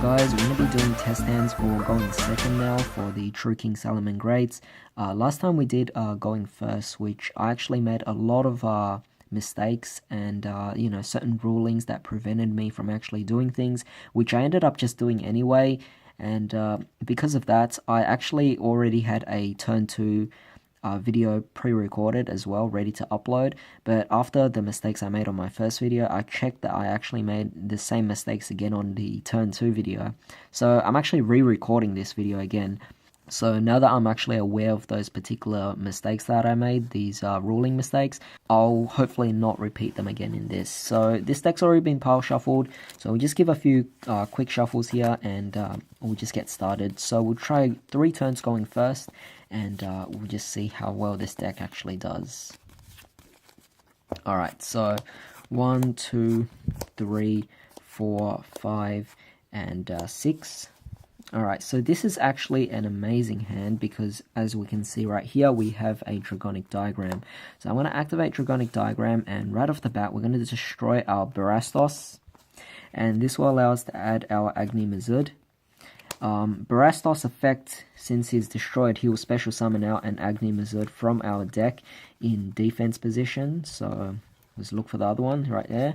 guys, we're going to be doing test hands for going second now for the True King Salamangreats. Last time we did going first, which I actually made a lot of mistakes and certain rulings that prevented me from actually doing things, which I ended up just doing anyway. And because of that, I actually already had a turn 2 video pre-recorded as well, ready to upload. But after the mistakes I made on my first video, I checked that I actually made the same mistakes again on the turn 2 video. So I'm actually re-recording this video again. So now that I'm actually aware of those particular mistakes that I made, these ruling mistakes, I'll hopefully not repeat them again in this. So this deck's already been pile shuffled, so we'll just give a few quick shuffles here and we'll just get started. So we'll try 3 turns going first, and we'll just see how well this deck actually does. Alright, so 1, 2, 3, 4, 5, and 6. Alright, so this is actually an amazing hand because as we can see right here, we have a Dragonic Diagram. So I'm going to activate Dragonic Diagram, and right off the bat, we're going to destroy our Barastos. And this will allow us to add our Agni Mazud. Barastos effect, since he's destroyed, he will special summon out an Agni Mazud from our deck in defense position. So let's look for the other one right there.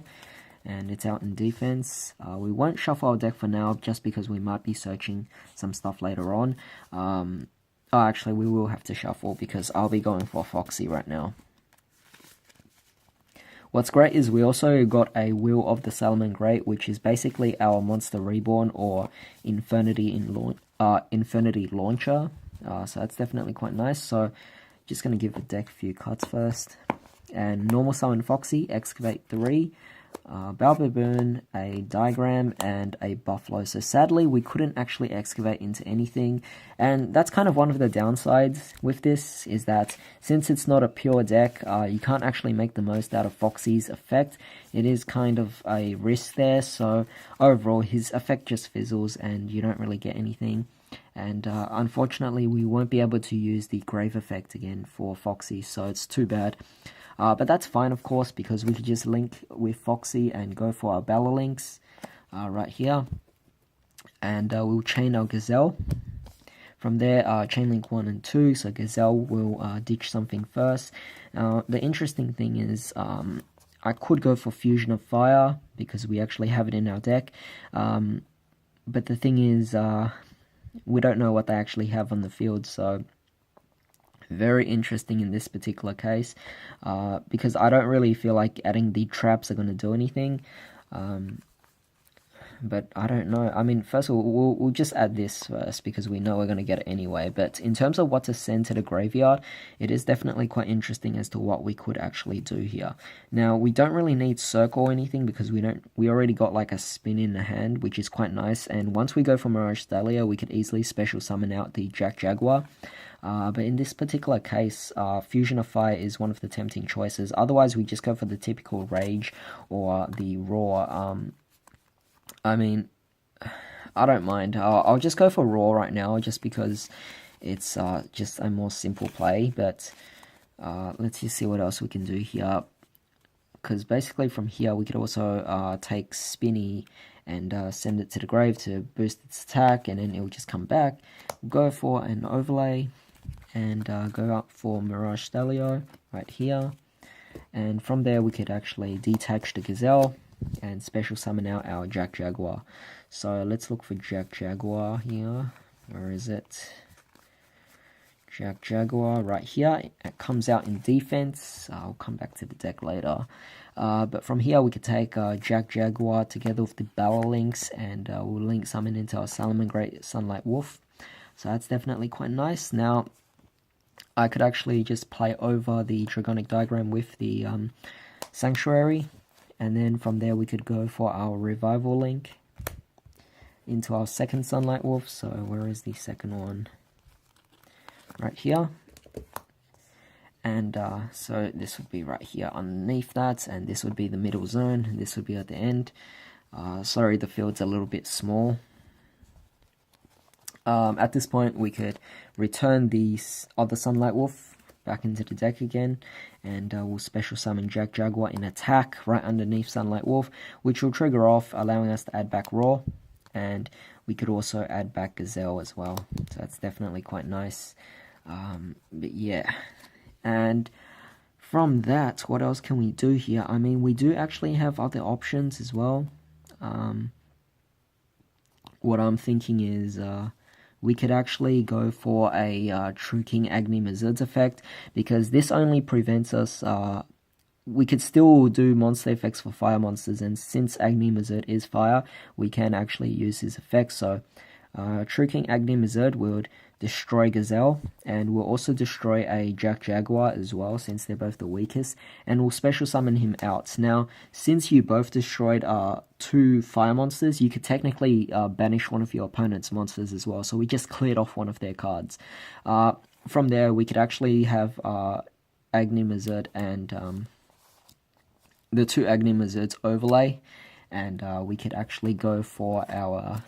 And it's out in defense. We won't shuffle our deck for now, just because we might be searching some stuff later on. Actually, we will have to shuffle because I'll be going for Foxy right now. What's great is we also got a Will of the Salamangreat, which is basically our Monster Reborn or Infernity Launcher. So that's definitely quite nice. So just going to give the deck a few cuts first. And normal summon Foxy, excavate 3. Balbaboon, a Diagram, and a Buffalo. So sadly, we couldn't actually excavate into anything, and that's kind of one of the downsides with this, is that since it's not a pure deck, you can't actually make the most out of Foxy's effect. It is kind of a risk there, so overall his effect just fizzles and you don't really get anything. And unfortunately, we won't be able to use the Grave effect again for Foxy, so it's too bad. But that's fine, of course, because we could just link with Foxy and go for our Bella links right here. And we'll chain our Gazelle. From there, chain link 1 and 2, so Gazelle will ditch something first. The interesting thing is I could go for Fusion of Fire because we actually have it in our deck. But the thing is, we don't know what they actually have on the field, so very interesting in this particular case, because I don't really feel like adding the traps are going to do anything, but I don't know. I mean, first of all, we'll just add this first because we know we're going to get it anyway. But in terms of what to send to the graveyard, it is definitely quite interesting as to what we could actually do here. Now, we don't really need Circle or anything because we already got like a spin in the hand, which is quite nice. And once we go for Mirage Thalia, we could easily special summon out the Jack Jaguar. But in this particular case, Fusion of Fire is one of the tempting choices. Otherwise, we just go for the typical Rage or the Roar. I mean, I don't mind. I'll just go for Roar right now, just because it's just a more simple play. But let's just see what else we can do here. Because basically from here, we could also take Spinny and send it to the grave to boost its attack, and then it will just come back. Go for an Overlay. And go up for Mirage Thalia right here. And from there we could actually detach the Gazelle and special summon out our Jack Jaguar. So let's look for Jack Jaguar here. Where is it? Jack Jaguar right here. It comes out in defense. I'll come back to the deck later. But from here we could take Jack Jaguar together with the Bella links, and we'll link summon into our Salamangreat Sunlight Wolf. So that's definitely quite nice. Now, I could actually just play over the Dragonic Diagram with the Sanctuary, and then from there we could go for our Revival link into our second Sunlight Wolf. So where is the second one? Right here. And so this would be right here underneath that, and this would be the middle zone, and this would be at the end. Sorry, the field's a little bit small. At this point, we could return the other Sunlight Wolf back into the deck again, and we'll special summon Jack Jaguar in attack right underneath Sunlight Wolf, which will trigger off, allowing us to add back Roar. and we could also add back Gazelle as well, so that's definitely quite nice. But yeah, and from that, what else can we do here? I mean, we do actually have other options as well. What I'm thinking is we could actually go for a True King Misplays effect, because this only prevents us... we could still do monster effects for fire monsters, and since Misplays is fire, we can actually use his effects. So True King Misplays would destroy Gazelle, and we'll also destroy a Jaguar as well, since they're both the weakest, and we'll special summon him out. Now, since you both destroyed 2 fire monsters, you could technically banish one of your opponent's monsters as well, so we just cleared off one of their cards. From there, we could actually have Misplays and the 2 Misplays overlay, and we could actually go for our,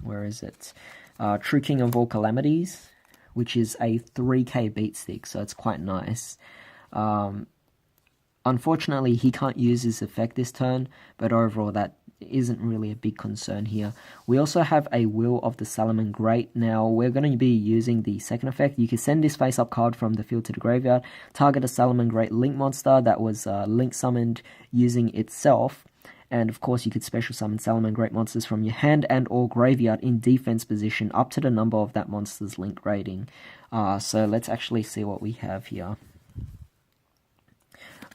where is it? True King of all Calamities, which is a 3k beat stick, so it's quite nice. Unfortunately, he can't use his effect this turn, but overall that isn't really a big concern here. We also have a Will of the Salamangreat. Now, we're going to be using the second effect. You can send this face-up card from the field to the graveyard, target a Salamangreat link monster that was link summoned using itself, and of course you could special summon Salamangreat monsters from your hand and or graveyard in defense position up to the number of that monster's link rating. So let's actually see what we have here.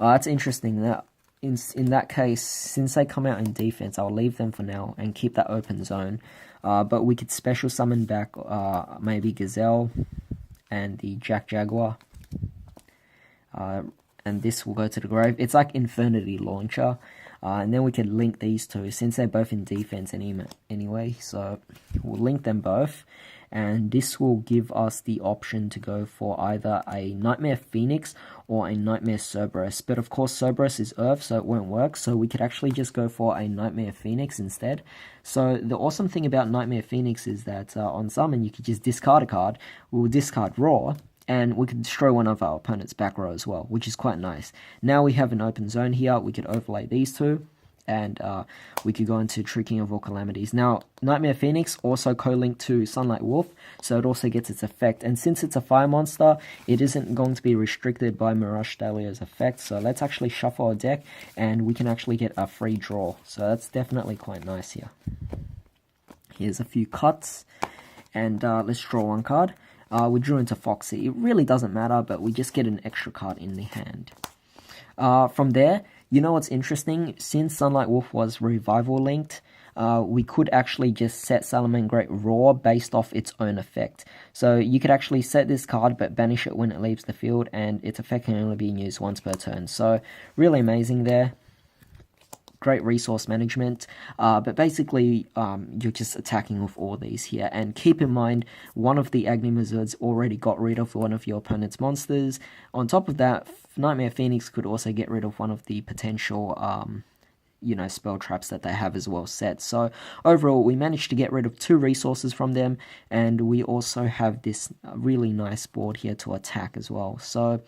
It's interesting that in that case, since they come out in defense, I'll leave them for now and keep that open zone. But we could special summon back maybe Gazelle and the Jaguar. And this will go to the grave. It's like Infernity Launcher. And then we can link these two, since they're both in defense anyway. So we'll link them both. And this will give us the option to go for either a Nightmare Phoenix or a Nightmare Cerberus. But of course Cerberus is Earth, so it won't work. So we could actually just go for a Nightmare Phoenix instead. So the awesome thing about Nightmare Phoenix is that on summon you could just discard a card. We'll discard Raw, and we can destroy one of our opponent's back row as well, which is quite nice. Now we have an open zone here. We could overlay these two, and we could go into True King of all Calamities. Now, Nightmare Phoenix also co-linked to Sunlight Wolf, so it also gets its effect. And since it's a fire monster, it isn't going to be restricted by Mirage Dahlia's effect. So let's actually shuffle our deck, and we can actually get a free draw. So that's definitely quite nice here. Here's a few cuts, and let's draw one card. We drew into Foxy. It really doesn't matter, but we just get an extra card in the hand. From there, you know what's interesting? Since Sunlight Wolf was revival linked, we could actually just set Salamangreat Raw based off its own effect. So you could actually set this card but banish it when it leaves the field, and its effect can only be used once per turn. So really amazing there. Great resource management, but basically you're just attacking with all these here. And keep in mind, one of the Misplays already got rid of one of your opponent's monsters. On top of that, Nightmare Phoenix could also get rid of one of the potential spell traps that they have as well set. So overall, we managed to get rid of 2 resources from them, and we also have this really nice board here to attack as well. So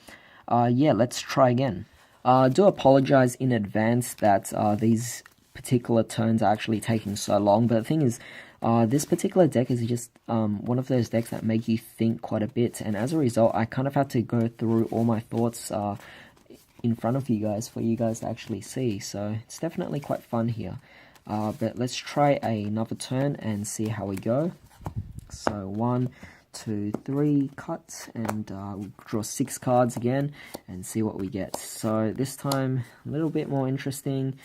yeah, let's try again. Do apologize in advance that these particular turns are actually taking so long, but the thing is, this particular deck is just one of those decks that make you think quite a bit, and as a result, I kind of had to go through all my thoughts in front of you guys for you guys to actually see, so it's definitely quite fun here. But let's try another turn and see how we go. So 1, 2, 3 cuts, and we'll draw 6 cards again and see what we get. So this time a little bit more interesting,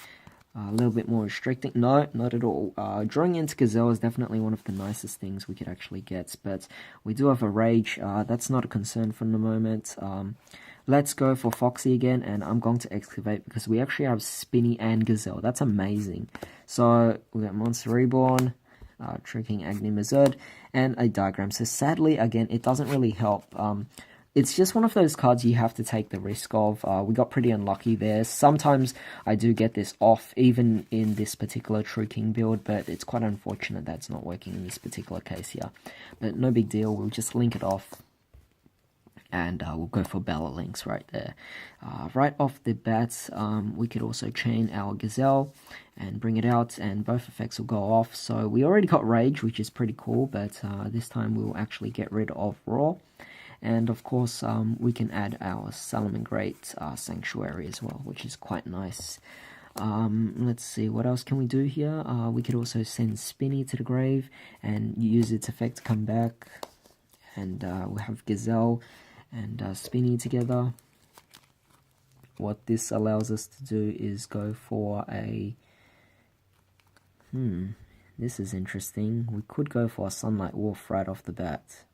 a little bit more restricting. No, not at all. Drawing into Gazelle is definitely one of the nicest things we could actually get, but we do have a Rage. That's not a concern for the moment. Let's go for Foxy again, and I'm going to Excavate because we actually have Spinny and Gazelle. That's amazing. So we got Monster Reborn, True King Misplays, and a Diagram. So sadly, again, it doesn't really help. It's just one of those cards you have to take the risk of. We got pretty unlucky there. Sometimes I do get this off, even in this particular True King build, but it's quite unfortunate that's not working in this particular case here. But no big deal, we'll just link it off. and we'll go for Bella Lynx right there. Right off the bat, we could also chain our Gazelle and bring it out, and both effects will go off. So we already got Rage, which is pretty cool, but this time we'll actually get rid of Roar. And of course, we can add our Salamangreat Sanctuary as well, which is quite nice. Let's see, what else can we do here? We could also send Spinny to the grave and use its effect to come back. And we'll have Gazelle and Spinny together. What this allows us to do is go for a... this is interesting. We could go for a Sunlight Wolf right off the bat.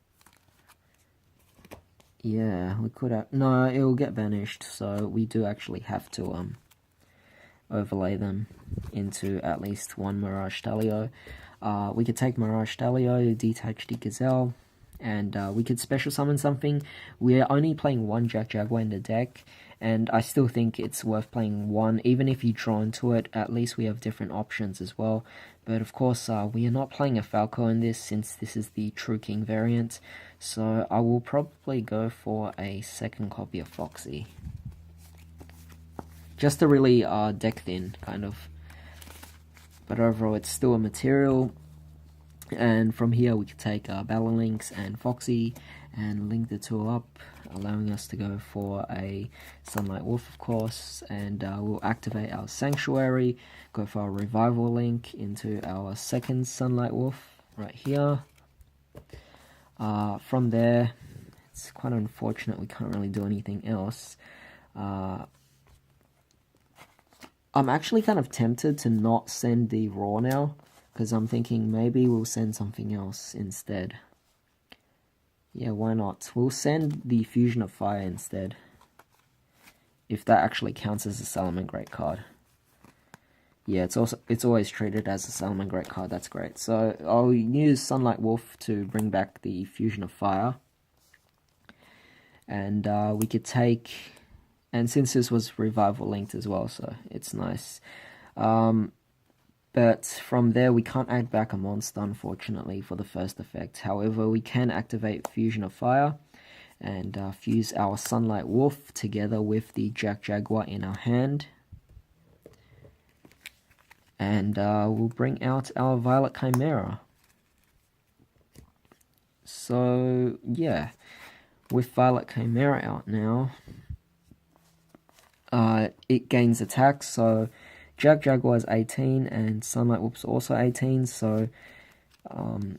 Yeah, we could have... No, it will get banished, so we do actually have to overlay them into at least one Mirage Stalio. We could take Mirage Stalio, detach the Gazelle, and we could special summon something. We're only playing one Jack Jaguar in the deck, and I still think it's worth playing one. Even if you draw into it, at least we have different options as well. But of course, we are not playing a Falco in this, since this is the True King variant. So I will probably go for a second copy of Foxy. Just to really deck thin, kind of. But overall, it's still a material. And from here, we could take Bella Lynx and Foxy and link the two up, allowing us to go for a Sunlight Wolf, of course. And we'll activate our Sanctuary, go for a Revival Link into our second Sunlight Wolf right here. From there, it's quite unfortunate we can't really do anything else. I'm actually kind of tempted to not send the Roar now, because I'm thinking maybe we'll send something else instead. Yeah, why not? We'll send the Fusion of Fire instead, if that actually counts as a Salamangreat card. Yeah, it's always treated as a Salamangreat card. That's great. So I'll use Sunlight Wolf to bring back the Fusion of Fire, and we could take, and since this was Revival linked as well, so it's nice. But from there, we can't add back a monster, unfortunately, for the first effect. However, we can activate Fusion of Fire and fuse our Sunlight Wolf together with the Jack Jaguar in our hand. And we'll bring out our Violet Chimera. So, yeah, with Violet Chimera out now, it gains attack, so Jack Jaguar is 18 and Sunlight Wolf's also 18, so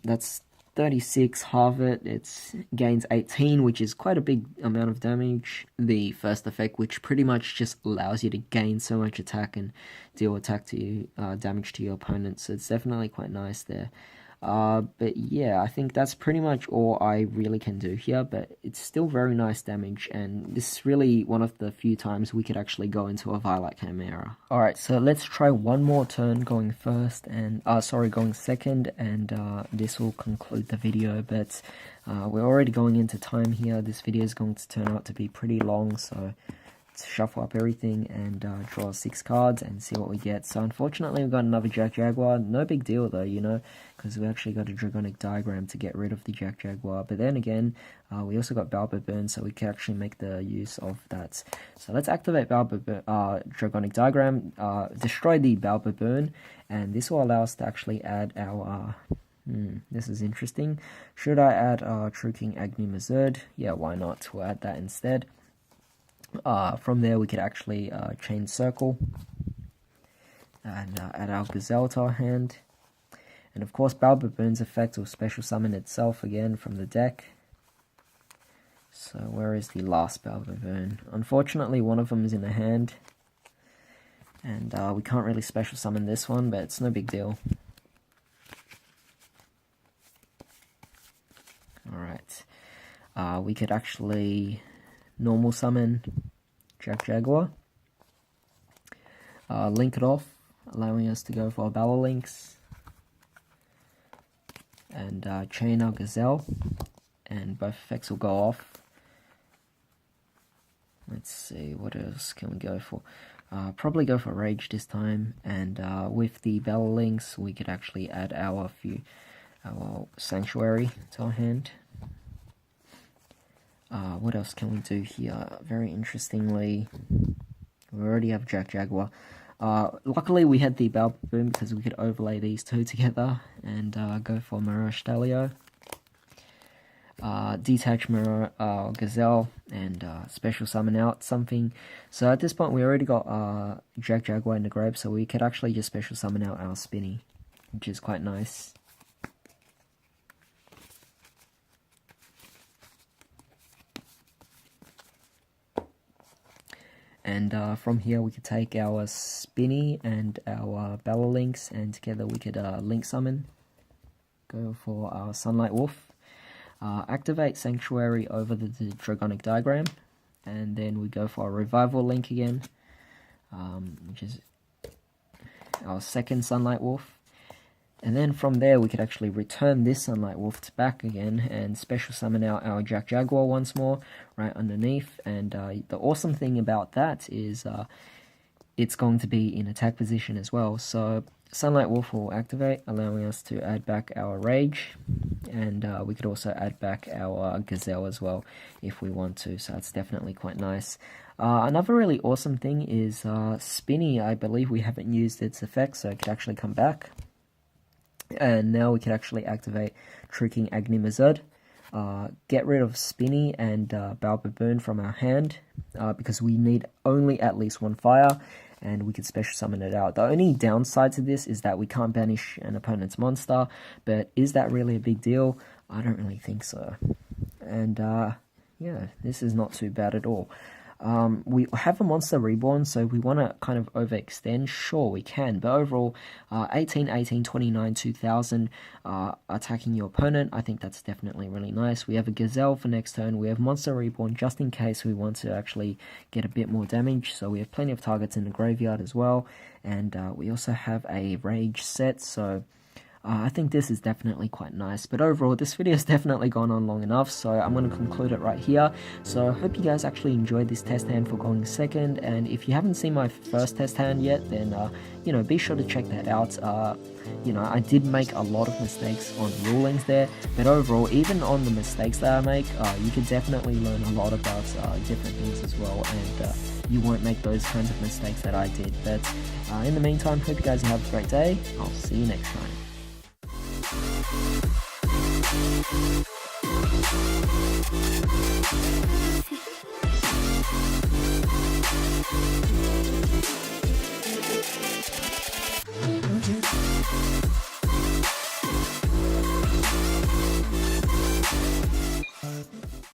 that's 36, halve it, it gains 18, which is quite a big amount of damage. The first effect, which pretty much just allows you to gain so much attack and deal attack to you, damage to your opponent, so it's definitely quite nice there. But yeah, I think that's pretty much all I really can do here, but it's still very nice damage, and this is really one of the few times we could actually go into a Violet Chimera. Alright, so let's try one more turn going first, and going second, and this will conclude the video, but we're already going into time here. This video is going to turn out to be pretty long, so let's shuffle up everything and draw 6 cards and see what we get. So unfortunately, we've got another Jack Jaguar. No big deal though, you know, because we actually got a Dragonic Diagram to get rid of the Jack Jaguar. But then again, we also got Balbaburn, so we can actually make the use of that. So let's activate Dragonic Diagram, destroy the Balbaburn, and this will allow us to actually add our... this is interesting. Should I add True King Agni Mazurd? Yeah, why not? We'll add that instead. From there, we could actually chain Circle and add our Gazelle to our hand. And of course, Balbaburn's effect will special summon itself again from the deck. So where is the last Balbaburn? Unfortunately, one of them is in the hand. And we can't really special summon this one, but it's no big deal. Alright. We could actually normal summon Jack Jaguar. Link it off, allowing us to go for a Bella Lynx. And chain our Gazelle, and both effects will go off. Let's see, what else can we go for? Probably go for Rage this time, and with the Bella Lynx, we could actually add our Sanctuary to our hand. What else can we do here? Very interestingly, we already have Jack Jaguar. Luckily we had the Boom because we could overlay these two together and go for Mirage Stalio. Detach Mirror Gazelle and special summon out something. So at this point we already got Jack Jaguar in the grave, so we could actually just special summon out our Spinny, which is quite nice. And from here we could take our Spinny and our Ballalinks, and together we could link summon. Go for our Sunlight Wolf. Activate Sanctuary over the Dragonic Diagram, and then we go for a Revival Link again, which is our second Sunlight Wolf. And then from there we could actually return this Sunlight Wolf back again and special summon out our Jack Jaguar once more right underneath. And the awesome thing about that is it's going to be in attack position as well. So Sunlight Wolf will activate, allowing us to add back our Rage, and we could also add back our Gazelle as well if we want to, so it's definitely quite nice. Another really awesome thing is Spinny. I believe we haven't used its effect, so it could actually come back. And now we can actually activate True King Salamangreats, get rid of Spinny and Baboon from our hand, because we need only at least one fire, and we can special summon it out. The only downside to this is that we can't banish an opponent's monster, but is that really a big deal? I don't really think so. And yeah, this is not too bad at all. We have a monster reborn, so we want to kind of overextend. Sure, we can, but overall, 18, 18, 29, 2000, attacking your opponent, I think that's definitely really nice. We have a Gazelle for next turn. We have monster reborn just in case we want to actually get a bit more damage, so we have plenty of targets in the graveyard as well. And we also have a Rage set, so I think this is definitely quite nice. But overall, this video has definitely gone on long enough, so I'm going to conclude it right here. So I hope you guys actually enjoyed this test hand for going second, and if you haven't seen my first test hand yet, then you know, be sure to check that out. You know, I did make a lot of mistakes on rulings there, but overall, even on the mistakes that I make, you can definitely learn a lot about different things as well, and you won't make those kinds of mistakes that I did. But in the meantime, hope you guys have a great day. I'll see you next time.